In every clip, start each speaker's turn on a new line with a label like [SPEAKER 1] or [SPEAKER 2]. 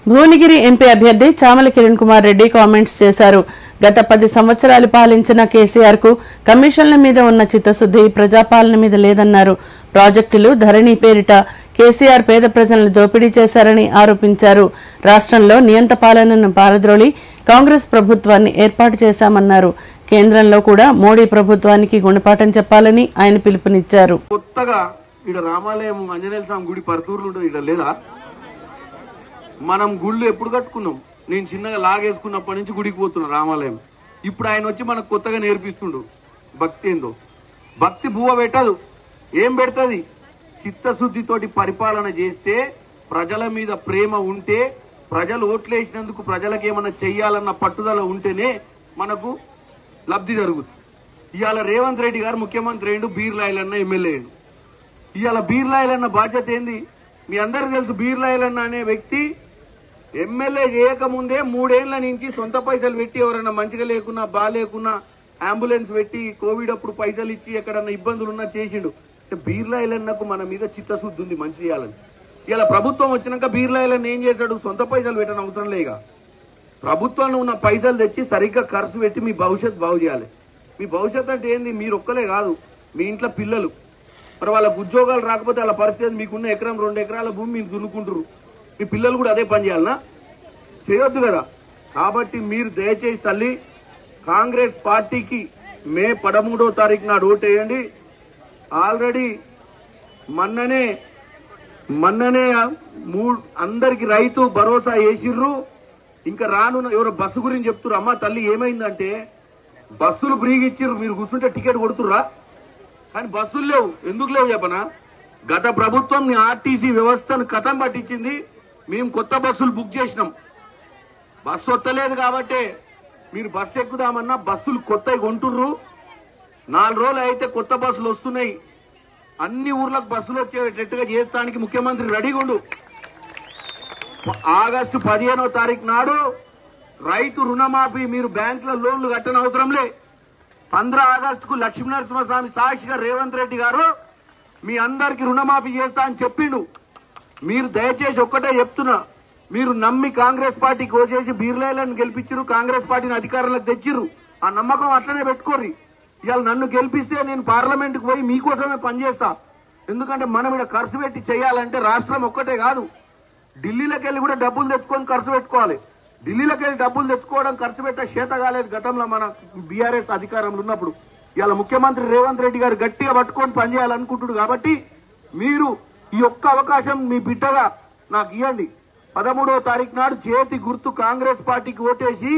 [SPEAKER 1] Bhuvanagiri MP అభ్యర్థి Chamala Kiran Kumar Reddy comments చేశారు. గత 10 సంవత్సరాలు పాలించిన కేసీఆర్ కు కమిషన్ల మీద ఉన్న చిత్తశుద్ధి ప్రజాపాలన మీద లేదన్నారు. ప్రాజెక్టులు ధరణి పేరిట కేసీఆర్ పేద ప్రజలను దోపిడీ చేశారని ఆరోపించారు. రాష్ట్రంలో నియంత పాలనను పారద్రోలి కాంగ్రెస్ ప్రభుత్వాన్ని ఏర్పాటు చేశామన్నారు. కేంద్రంలో కూడా మోడీ ప్రభుత్వానికి గుణపాఠం చెప్పాలని ఆయన పిలుపునిచ్చారు.
[SPEAKER 2] కొత్తగా ఇక్కడ రామాలయం ఆంజనేయ స్వామి గుడి పర్తూరులో ఉంటుంది, ఇక్కడ లేదా? మనం గుళ్ళు ఎప్పుడు కట్టుకున్నాం? నేను చిన్నగా లాగేసుకున్నప్పటి నుంచి గుడికి పోతున్నా రామాలయం. ఇప్పుడు ఆయన వచ్చి మనకు కొత్తగా నేర్పిస్తుండు భక్తి ఏందో. భక్తి బువ్వ పెట్టదు, ఏం పెడుతుంది? చిత్తశుద్ధితోటి పరిపాలన చేస్తే, ప్రజల మీద ప్రేమ ఉంటే, ప్రజలు ఓట్లేసినందుకు ప్రజలకు ఏమన్నా చెయ్యాలన్న పట్టుదల ఉంటేనే మనకు లబ్ధి జరుగుతుంది. ఇవాళ రేవంత్ రెడ్డి గారు ముఖ్యమంత్రి అయ్యిండు, బీర్లాయిలన్న ఎమ్మెల్యే అయ్యిండు. ఇవాళ బీర్లాయిలన్న బాధ్యత ఏంది? మీ అందరికి తెలుసు. బీర్లాయిలన్న అనే వ్యక్తి ఎమ్మెల్యే చేయకముందే 3 ఏళ్ల నుంచి సొంత పైసలు పెట్టి ఎవరైనా మంచిగా లేకున్నా బాగాలేకున్నా అంబులెన్స్ పెట్టి కోవిడ్ అప్పుడు పైసలు ఇచ్చి ఎక్కడన్నా ఇబ్బందులున్నా చేసిండు. బీర్లాయిలన్నకు మన మీద చిత్తశుద్ధి ఉంది మంచి చేయాలని. ఇలా ప్రభుత్వం వచ్చినాక బీర్లాయిలన్న ఏం చేశాడు? సొంత పైసలు పెట్టని అవసరం లేక ప్రభుత్వంలో ఉన్న పైసలు తెచ్చి సరిగ్గా ఖర్చు పెట్టి మీ భవిష్యత్తు బాగు చేయాలి. మీ భవిష్యత్తు అంటే ఏంది? మీరు ఒక్కలే కాదు, మీ ఇంట్లో పిల్లలు. మరి వాళ్ళకు ఉద్యోగాలు రాకపోతే వాళ్ళ పరిస్థితి, మీకున్న 1-2 ఎకరాల భూమి మీరు దున్నుకుంటారు, మీ పిల్లలు కూడా అదే పని చేయాలనా? చేయొద్దు కదా. కాబట్టి మీరు దయచేసి తల్లి కాంగ్రెస్ పార్టీకి మే 13వ తారీఖు నాడు ఓటేయండి. ఆల్రెడీ మొన్ననే అందరికి రైతు భరోసా వేసిర్రు. ఇంకా రానున్న ఎవరో బస్సు గురించి చెప్తున్నారు. అమ్మ తల్లి ఏమైందంటే బస్సులు ఫ్రీగా ఇచ్చిర్రు, మీరు కూర్చుంటే టికెట్ కొడుతుర్రా, కానీ బస్సులు లేవు. ఎందుకు లేవు చెప్పనా? గత ప్రభుత్వం ఆర్టీసీ వ్యవస్థను కథం పట్టించింది. మేము కొత్త బస్సులు బుక్ చేసినాం, బస్సు వస్తలేదు కాబట్టి మీరు బస్సు ఎక్కుదామన్నా బస్సులు కొత్తవి కొంటుర్రు. 4 రోజులు అయితే కొత్త బస్సులు వస్తున్నాయి. అన్ని ఊర్లకు బస్సులు వచ్చేటట్టుగా చేస్తానికి ముఖ్యమంత్రి రెడీగా ఉండు. ఆగస్టు 15వ తారీఖు నాడు రైతు రుణమాఫీ, మీరు బ్యాంకుల లోన్లు కట్టని అవసరం లే. 15 ఆగస్టుకు లక్ష్మీనరసింహస్వామి సాక్షిగా రేవంత్ రెడ్డి గారు మీ అందరికి రుణమాఫీ చేస్తా అని చెప్పిండు. మీరు దయచేసి ఒక్కటే చెప్తున్నా, మీరు నమ్మి కాంగ్రెస్ పార్టీకి ఓచేసి బీర్లాయిలను గెలిపించారు, కాంగ్రెస్ పార్టీని అధికారంలోకి తెచ్చిర్రు. ఆ నమ్మకం అట్లనే పెట్టుకోర్రి. ఇవాళ నన్ను గెలిపిస్తే నేను పార్లమెంట్కి పోయి మీకోసమే పనిచేస్తా. ఎందుకంటే మనం ఇక్కడ ఖర్చు పెట్టి చేయాలంటే రాష్ట్రం ఒక్కటే కాదు, ఢిల్లీలోకి వెళ్ళి కూడా డబ్బులు తెచ్చుకొని ఖర్చు పెట్టుకోవాలి. ఢిల్లీలోకి వెళ్ళి డబ్బులు తెచ్చుకోవడం, ఖర్చు పెట్టే చేత కాలేదు గతంలో మన బీఆర్ఎస్ అధికారంలో ఉన్నప్పుడు. ఇవాళ ముఖ్యమంత్రి రేవంత్ రెడ్డి గారు గట్టిగా పట్టుకొని పనిచేయాలనుకుంటున్నారు. కాబట్టి మీరు ఈ ఒక్క అవకాశం మీ బిడ్డగా నాకు ఇవ్వండి. 13వ తారీఖు నాడు చేతి గుర్తు కాంగ్రెస్ పార్టీకి ఓటేసి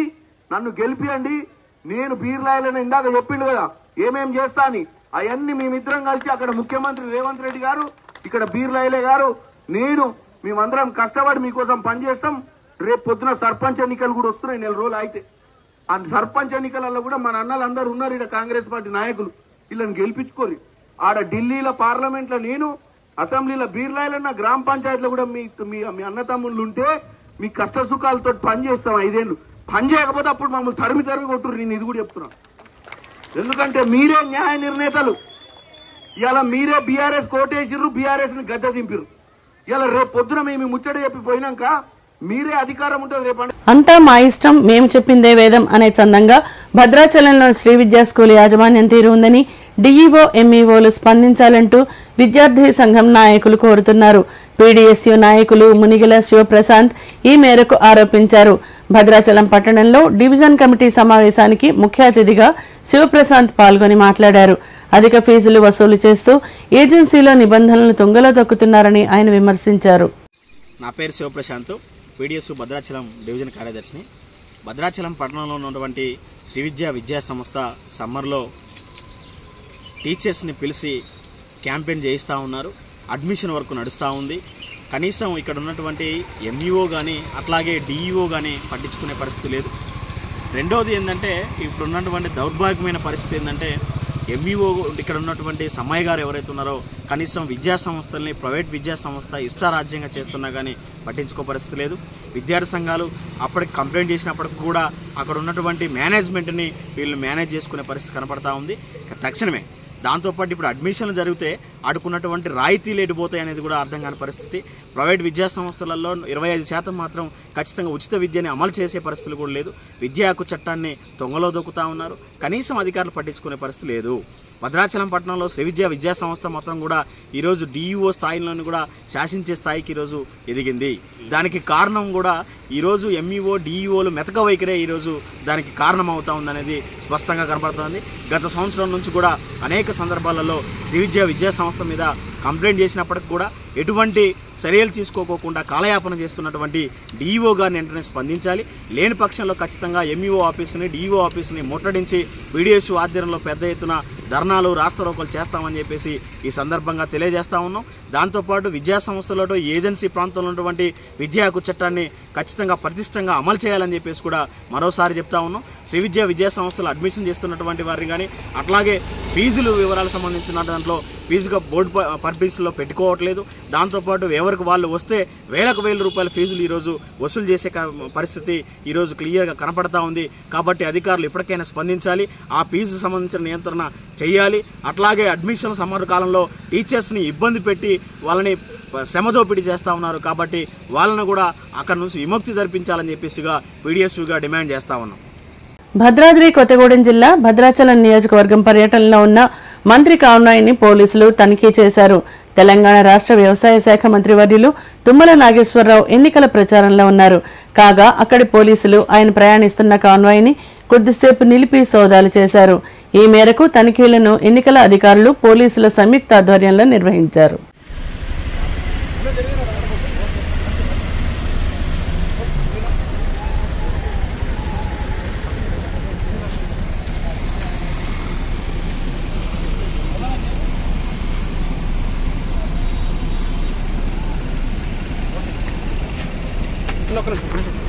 [SPEAKER 2] నన్ను గెలిపియండి. నేను బీర్లాయిలను ఇందాక చెప్పిండు కదా ఏమేం చేస్తా అని, అవన్నీ మేమిద్దరం కలిసి అక్కడ ముఖ్యమంత్రి రేవంత్ రెడ్డి గారు, ఇక్కడ బీర్లాయిలే గారు, నేను మేమందరం కష్టపడి మీకోసం పనిచేస్తాం. రేపు పొద్దున సర్పంచ్ ఎన్నికలు కూడా వస్తున్నాయి, 4 రోజులు అయితే. ఆ సర్పంచ్ ఎన్నికలలో కూడా మన అన్నలందరూ ఉన్నారు ఇక్కడ కాంగ్రెస్ పార్టీ నాయకులు. వీళ్ళని గెలిపించుకోరు. ఆడ ఢిల్లీలో పార్లమెంట్ లో నేను, అసెంబ్లీలో బీర్లాయిలన్న, గ్రామ పంచాయతీలో కూడా మీ అన్నతమ్ముళ్ళు ఉంటే మీ కష్ట సుఖాలతో పని చేస్తాం. 5 ఏళ్ళు పని చేయకపోతే అప్పుడు మమ్మల్ని తరిమి కొట్టురు. నేను ఇది కూడా చెప్తున్నా, ఎందుకంటే మీరే న్యాయ నిర్ణేతలు. ఇలా మీరే బీఆర్ఎస్ కోటేసిర్రు, బీఆర్ఎస్ ని గద్దె దింపిర్రు. ఇలా రేపు పొద్దున మేము ముచ్చట చెప్పి పోయినాక మీరే అధికారం ఉంటుంది రేపు.
[SPEAKER 1] అంతా మా ఇష్టం, మేము చెప్పిందే వేదం అనే చందంగా భద్రాచలంలో శ్రీ విద్యా స్కూల్ యాజమాన్యం తీరు ఉందని డిఈఓ ఎంఈఓలు స్పందించాలంటూ విద్యార్థి సంఘం నాయకులు కోరుతున్నారు. పీడీఎస్యూ నాయకులు మునిగిల శివప్రశాంత్ ఈ మేరకు ఆరోపించారు. భద్రాచలం పట్టణంలో డివిజన్ కమిటీ సమావేశానికి ముఖ్య అతిథిగా శివప్రశాంత్ పాల్గొని మాట్లాడారు. అధిక ఫీజులు వసూలు చేస్తూ ఏజెన్సీలో నిబంధనలను తుంగలో తొక్కుతున్నారని ఆయన విమర్శించారు.
[SPEAKER 3] నా పేరు శివప్రశాంత్, పీడీఎస్ భద్రాచలం డివిజన్ కార్యదర్శిని. భద్రాచలం పట్టణంలో ఉన్నటువంటి శ్రీ విద్యా సంస్థ సమ్మర్లో టీచర్స్ని పిలిచి క్యాంపెయిన్ చేయిస్తూ ఉన్నారు. అడ్మిషన్ వరకు నడుస్తూ ఉంది. కనీసం ఇక్కడ ఉన్నటువంటి ఎంఈఓ కానీ అట్లాగే డిఈఓ కానీ పట్టించుకునే పరిస్థితి లేదు. రెండవది ఏంటంటే, ఇప్పుడు ఉన్నటువంటి దౌర్భాగ్యమైన పరిస్థితి ఏంటంటే, ఎంఈఓ ఇక్కడ ఉన్నటువంటి సమ్మయ్య గారు ఎవరైతే ఉన్నారో కనీసం విద్యా సంస్థల్ని, ప్రైవేట్ విద్యా సంస్థ ఇష్టారాజ్యంగా చేస్తున్నా కానీ పట్టించుకో పరిస్థితి లేదు. విద్యార్థి సంఘాలు అప్పటికి కంప్లైంట్ చేసినప్పటికి కూడా అక్కడ ఉన్నటువంటి మేనేజ్మెంట్ని వీళ్ళు మేనేజ్ చేసుకునే పరిస్థితి కనపడతా ఉంది. తక్షణమే దాంతోపాటు ఇప్పుడు అడ్మిషన్లు జరిగితే ఆడుకున్నటువంటి రాయితీలు ఎడిపోతాయి అనేది కూడా అర్థం కాని పరిస్థితి. ప్రైవేట్ విద్యా సంస్థలలో 25% మాత్రం ఖచ్చితంగా ఉచిత విద్యని అమలు చేసే పరిస్థితులు కూడా లేదు. విద్యా హక్కు చట్టాన్ని తొంగలో దొక్కుతా ఉన్నారు. కనీసం అధికారులు పట్టించుకునే పరిస్థితి లేదు. భద్రాచలం పట్టణంలో శ్రీ విద్యా సంస్థ మొత్తం కూడా ఈరోజు డిఈఓ స్థాయిలోని కూడా శాసించే స్థాయికి ఈరోజు ఎదిగింది. దానికి కారణం కూడా ఈరోజు ఎంఈఓ డిఈఓలు మెతక వైఖరే ఈరోజు దానికి కారణం అవుతా ఉందనేది స్పష్టంగా కనపడుతుంది. గత సంవత్సరం నుంచి కూడా అనేక సందర్భాలలో శ్రీ విద్యా సంస్థ మీద కంప్లైంట్ చేసినప్పటికి కూడా ఎటువంటి చర్యలు తీసుకోకోకుండా కాలయాపన చేస్తున్నటువంటి డిఈఓ గారిని వెంటనే స్పందించాలి. లేని పక్షంలో ఖచ్చితంగా ఎంఈఓ ఆఫీసుని డిఈఓ ఆఫీసుని ముట్టడించి పీడిఎస్ ఆధ్వర్యంలో పెద్ద ఎత్తున ధర్నాలు రాస్తారోకోలు చేస్తామని చెప్పేసి ఈ సందర్భంగా తెలియజేస్తా ఉన్నాం. దాంతోపాటు విద్యా సంస్థలలో ఏజెన్సీ ప్రాంతంలో ఉన్నటువంటి విద్యా హక్కు చట్టాన్ని ఖచ్చితంగా పటిష్టంగా అమలు చేయాలని చెప్పేసి కూడా మరోసారి చెప్తా ఉన్నాం. శ్రీ విద్యా సంస్థలు అడ్మిషన్ చేస్తున్నటువంటి వారిని కానీ అట్లాగే ఫీజులు వివరాలకు సంబంధించిన దాంట్లో ఫీజుగా బోర్డు పర్పస్లో పెట్టుకోవట్లేదు. దాంతోపాటు ఎవరికి వాళ్ళు వస్తే వేలకు వేల రూపాయల ఫీజులు ఈరోజు వసూలు చేసే పరిస్థితి ఈరోజు క్లియర్గా కనపడతా ఉంది. కాబట్టి అధికారులు ఇప్పటికైనా స్పందించాలి, ఆ ఫీజు సంబంధించిన నియంత్రణ చేయాలి. అట్లాగే అడ్మిషన్ సమ్మర్ కాలంలో టీచర్స్ని ఇబ్బంది పెట్టి వాళ్ళని శ్రమదోపిడీ చేస్తూ ఉన్నారు. కాబట్టి వాళ్ళను కూడా అక్కడి నుంచి విముక్తి జరిపించాలని చెప్పేసిగా పీడిఎస్యూగా డిమాండ్ చేస్తూ ఉన్నాం.
[SPEAKER 1] భద్రాద్రి కొత్తగూడెం జిల్లా భద్రాచలం నియోజకవర్గం పర్యటనలో ఉన్న మంత్రి కామ్నాయిని పోలీసులు తనిఖీ చేశారు. తెలంగాణ రాష్ట్ర వ్యవసాయ శాఖ మంత్రి వర్యులు తుమ్మల నాగేశ్వరరావు ఎన్నికల ప్రచారంలో ఉన్నారు. కాగా అక్కడి పోలీసులు ఆయన ప్రయాణిస్తున్న కాన్వాయ్ని కొద్దిసేపు నిలిపి సోదాలు చేశారు. ఈ మేరకు తనిఖీలను ఎన్నికల అధికారులు పోలీసుల సంయుక్త ఆధ్వర్యంలో నిర్వహించారు.
[SPEAKER 2] No creo que